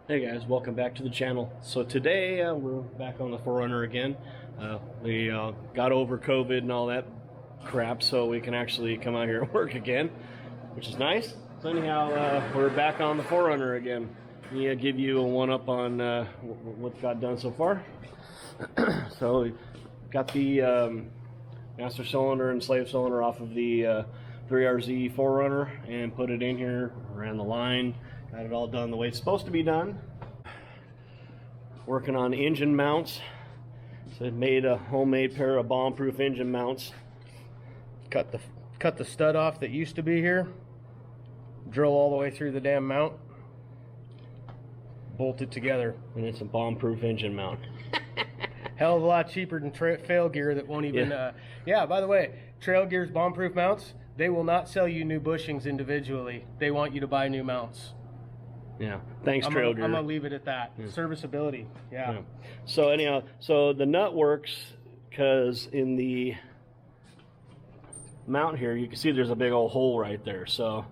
Hey guys, welcome back to the channel. So today we're back on the 4Runner again. We got over COVID and all that crap, so we can actually come out here and work again, which is nice. So anyhow, we're back on the 4Runner again. We give you a one-up on what got done so far. So we got the master cylinder and slave cylinder off of the 3RZ 4Runner and put it in here, ran the line. Got it all done the way it's supposed to be done. Working on engine mounts. So I made a homemade pair of bomb-proof engine mounts. Cut the stud off that used to be here. Drill all the way through the damn mount. Bolt it together. And it's a bomb-proof engine mount. Hell of a lot cheaper than trail gear that won't even... Yeah, by the way, trail gear's bomb-proof mounts, they will not sell you new bushings individually. They want you to buy new mounts. Yeah, thanks Trail Gear. I'm gonna leave it at that. Yeah. Serviceability, yeah. So anyhow, so the nut works because in the mount here, you can see there's a big old hole right there. So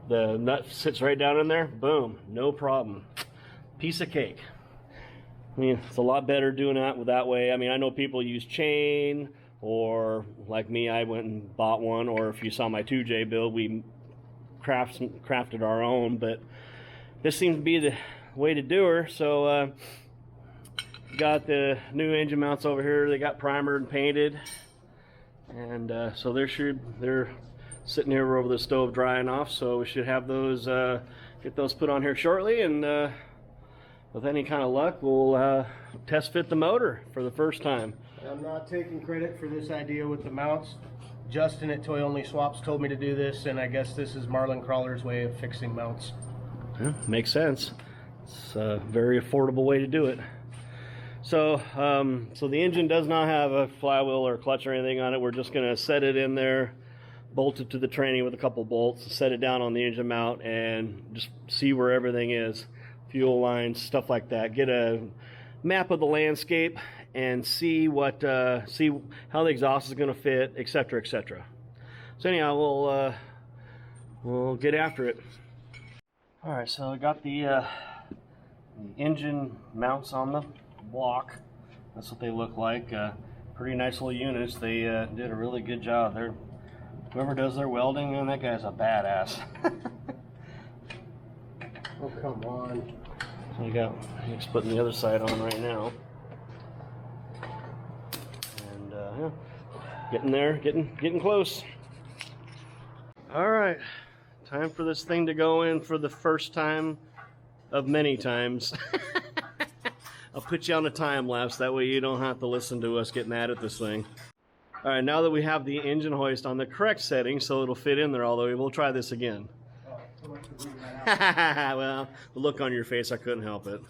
the nut sits right down in there, boom, no problem. Piece of cake. I mean, it's a lot better doing that way. I mean, I know people use chain, or like me, I went and bought one, or if you saw my 2J build, we crafted our own, but this seems to be the way to do her. So got the new engine mounts over here. They got primered and painted, and so they're sitting here over the stove drying off. So we should have those get those put on here shortly, and with any kind of luck, we'll test fit the motor for the first time. I'm not taking credit for this idea with the mounts. Justin at Toy Only Swaps told me to do this, and I guess this is Marlin Crawler's way of fixing mounts. Yeah, makes sense. It's a very affordable way to do it. So, so the engine does not have a flywheel or clutch or anything on it. We're just going to set it in there, bolt it to the tranny with a couple bolts, set it down on the engine mount, and just see where everything is. Fuel lines, stuff like that. Get a map of the landscape and see what, see how the exhaust is going to fit, etc., etc. So anyhow, we'll get after it. All right, so I got the engine mounts on the block. That's what they look like. Pretty nice little units. They did a really good job. Whoever does their welding, man, that guy's a badass. Oh, come on. So I'm just putting the other side on right now. And yeah, getting there, getting close. All right. Time for this thing to go in for the first time of many times. I'll put you on a time lapse, that way you don't have to listen to us getting at this thing. All right, now that we have the engine hoist on the correct setting so it'll fit in there all the way, we'll try this again. Well, the look on your face, I couldn't help it.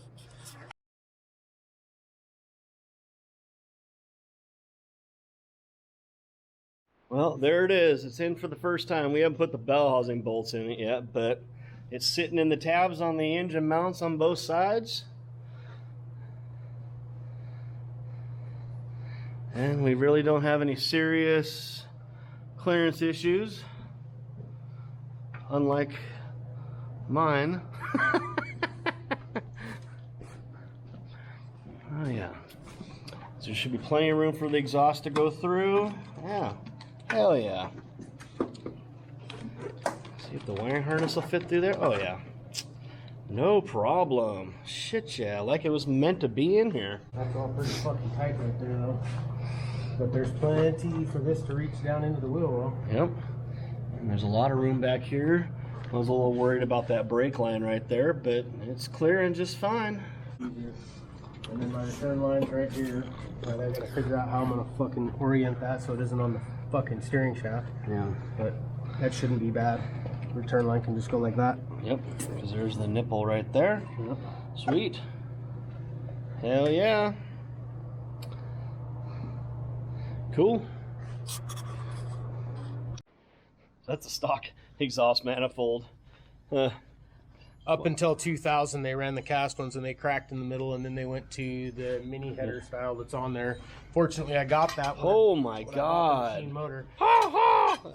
Well, there it is. It's in for the first time. We haven't put the bell housing bolts in it yet, but it's sitting in the tabs on the engine mounts on both sides. And we really don't have any serious clearance issues, unlike mine. Oh yeah. So there should be plenty of room for the exhaust to go through. Yeah. Hell yeah. See if the wiring harness will fit through there. Oh yeah. No problem. Shit yeah, like it was meant to be in here. That's all pretty fucking tight right there though. But there's plenty for this to reach down into the wheel though. Yep. And there's a lot of room back here. I was a little worried about that brake line right there, but it's clearing just fine. And then my return line's right here. But I gotta figure out how I'm gonna fucking orient that so it isn't on the fucking steering shaft. Yeah. But that shouldn't be bad. Return line can just go like that. Yep, because there's the nipple right there. Yep. Sweet. Hell yeah. Cool. That's a stock exhaust manifold. Up until 2000, they ran the cast ones and they cracked in the middle, and then they went to the mini header style that's on there. Fortunately, I got that one. Oh my God. Motor.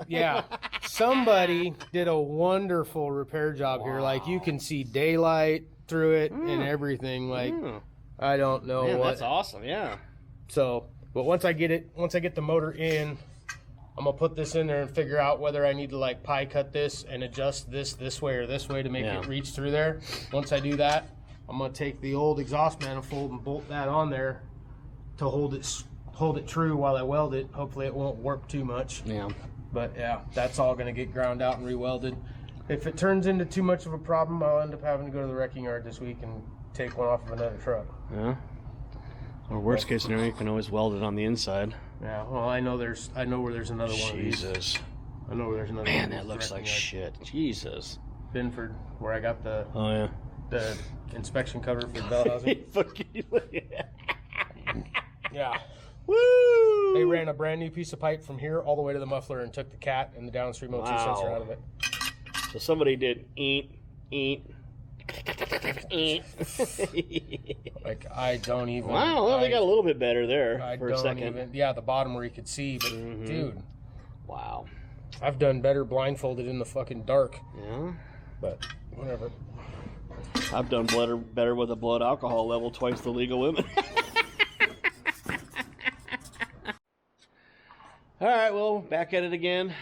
Yeah. Somebody did a wonderful repair job here. Like, you can see daylight. through it and everything. Like, I don't know Man, what. that's awesome. Yeah. So, but once I get the motor in, I'm gonna put this in there and figure out whether I need to like pie cut this and adjust this way or this way to make it reach through there. Once I do that, I'm gonna take the old exhaust manifold and bolt that on there to hold it true while I weld it. Hopefully it won't warp too much. Yeah. But yeah, that's all gonna get ground out and rewelded. If it turns into too much of a problem, I'll end up having to go to the wrecking yard this week and take one off of another truck. Yeah. Or worst case scenario, you can always weld it on the inside. Yeah, well, I know where there's another one of these. Jesus. I know where there's another one. Man, that looks like shit. Jesus. Binford, where I got the inspection cover for the bell housing. Yeah. Woo! They ran a brand new piece of pipe from here all the way to the muffler and took the cat and the downstream O2 sensor out of it. So somebody did eat. Like, I don't even. Wow, well, they got a little bit better there for a second. The bottom where you could see, but dude. Wow. I've done better blindfolded in the fucking dark. Yeah. But whatever. I've done better with a blood alcohol level twice the legal limit. All right, well, back at it again.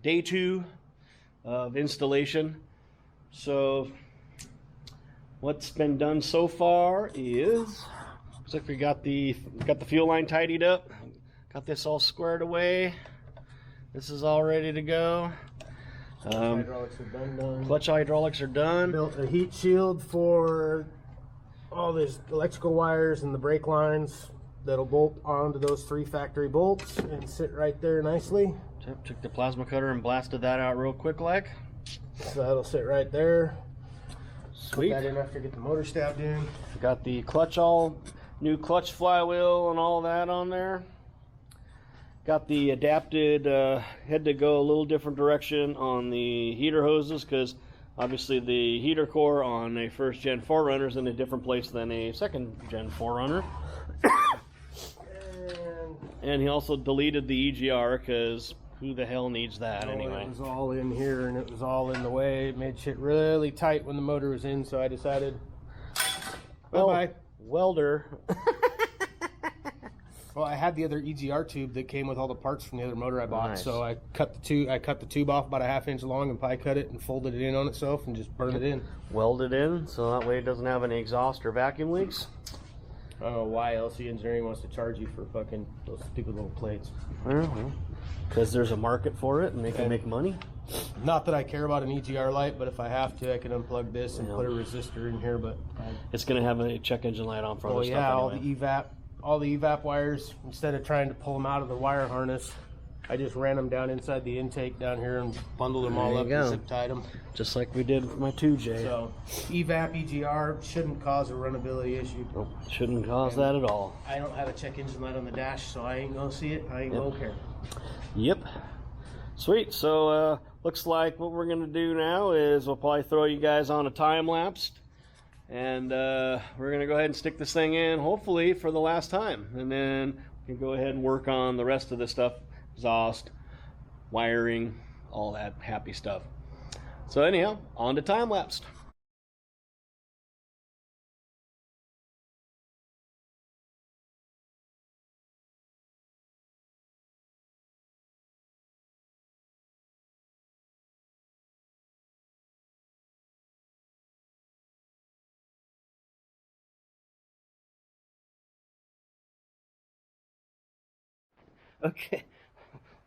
Day 2 of installation. So what's been done so far is looks like we got the fuel line tidied up, got this all squared away. This is all ready to go. Hydraulics are done. Clutch hydraulics are done. Built a heat shield for all these electrical wires and the brake lines that'll bolt onto those 3 factory bolts and sit right there nicely. Took the plasma cutter and blasted that out real quick like. So that'll sit right there. Sweet. Put that in after I get the motor stabbed in. Got the clutch new clutch flywheel and all that on there. Got the adapted, had to go a little different direction on the heater hoses because obviously the heater core on a first gen 4Runner is in a different place than a second gen 4Runner. And he also deleted the EGR because who the hell needs that anyway? It was all in here and it was all in the way. It made shit really tight when the motor was in, so I decided, bye-bye. Welder. Well, I had the other EGR tube that came with all the parts from the other motor I bought, Nice. so I cut the tube off about a 1/2 inch long and pie cut it and folded it in on itself and just burned it in. Welded in so that way it doesn't have any exhaust or vacuum leaks. I don't know why LC Engineering wants to charge you for fucking those stupid little plates. Because there's a market for it and they can make money. Not that I care about an EGR light, but if I have to, I can unplug this and put a resistor in here. But it's going to have a check engine light on for other stuff anyway. all the evap wires, instead of trying to pull them out of the wire harness, I just ran them down inside the intake down here and bundled them all up and zip tied them. Just like we did with my 2J. So evap EGR shouldn't cause a runnability issue. Nope, shouldn't cause that at all. I don't have a check engine light on the dash, so I ain't gonna see it. I ain't gonna care. Yep. Sweet. So looks like what we're gonna do now is we'll probably throw you guys on a time lapse, and we're gonna go ahead and stick this thing in, hopefully for the last time, and then we can go ahead and work on the rest of the stuff, exhaust, wiring, all that happy stuff. So anyhow, on to time lapse. Okay.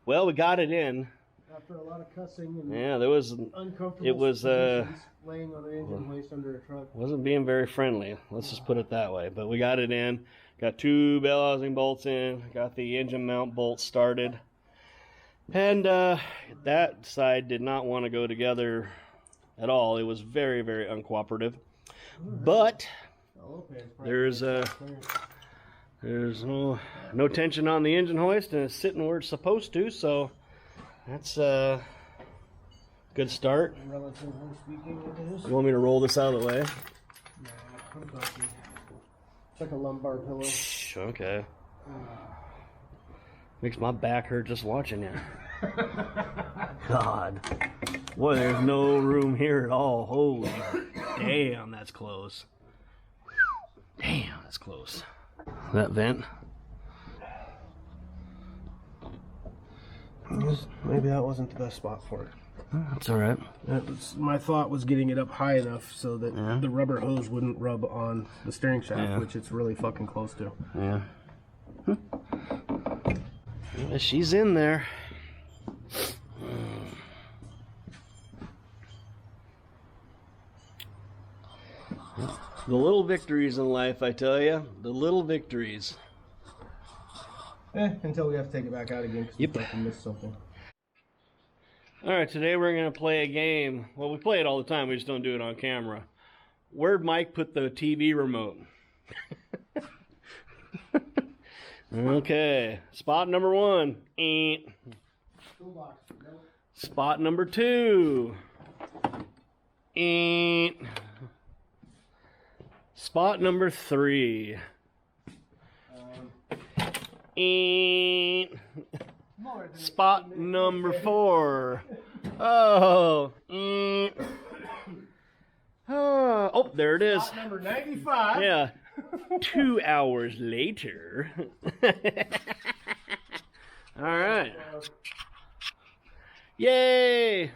Well, we got it in. After a lot of cussing and there was uncomfortable positions, laying on an engine hoist under a truck. Wasn't being very friendly. Let's just put it that way. But we got it in. Got 2 bell housing bolts in. Got the engine mount bolts started. And that side did not want to go together at all. It was very, very uncooperative. But there's no tension on the engine hoist, and it's sitting where it's supposed to, so that's a good start. You want me to roll this out of the way? It's like a lumbar pillow. Okay. Makes my back hurt just watching it. God. Boy, there's no room here at all. Holy. Damn, that's close. Damn, that's close. That vent. Maybe that wasn't the best spot for it. That's all right. My thought was getting it up high enough so that the rubber hose wouldn't rub on the steering shaft, which it's really fucking close to. Yeah. Yeah, she's in there. The little victories in life, I tell you. The little victories. Until we have to take it back out again because we fucking missed something. Alright, today we're going to play a game. Well, we play it all the time, we just don't do it on camera. Where'd Mike put the TV remote? Okay, spot number 1. Spot number 2. Spot number 3. Spot number 4. Oh. Oh, there it is. Spot number 95. Yeah. 2 hours later. All right. Yay.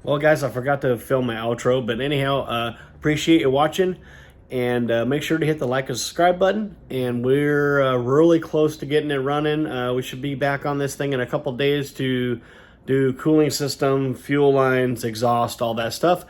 Well, guys, I forgot to film my outro, but anyhow, appreciate you watching, and make sure to hit the like and subscribe button, and we're really close to getting it running. We should be back on this thing in a couple days to do cooling system, fuel lines, exhaust, all that stuff.